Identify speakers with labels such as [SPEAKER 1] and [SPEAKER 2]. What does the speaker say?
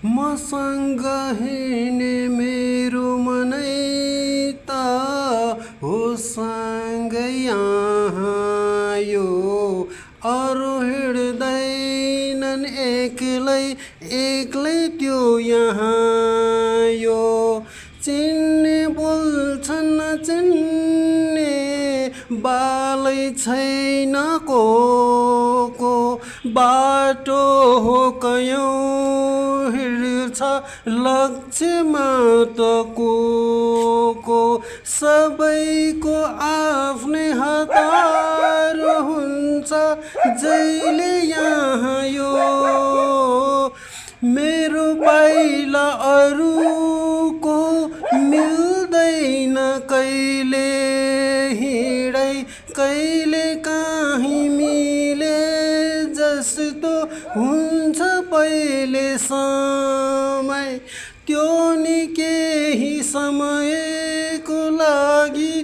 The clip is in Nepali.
[SPEAKER 1] मसँग हिँड्ने मेरो मनै त हो सँगै यहाँ यो अरू हिँड्दैनन् एक्लै एक्लै त्यो यहाँ यो चिन्ने बोल्छन् नचिन्ने बालै छैन को बाटो हो कयौँ हिँड्छ लक्ष्यमा त को सबैको आफ्नै हतार हुन्छ जहिले यहाँ यो मेरो पाइला अरूको मिल्दैन कहिले हिँडै कहिले काहीँ मिले जस्तो हुन्छ पहिले समय त्यो नि केही समयको लागि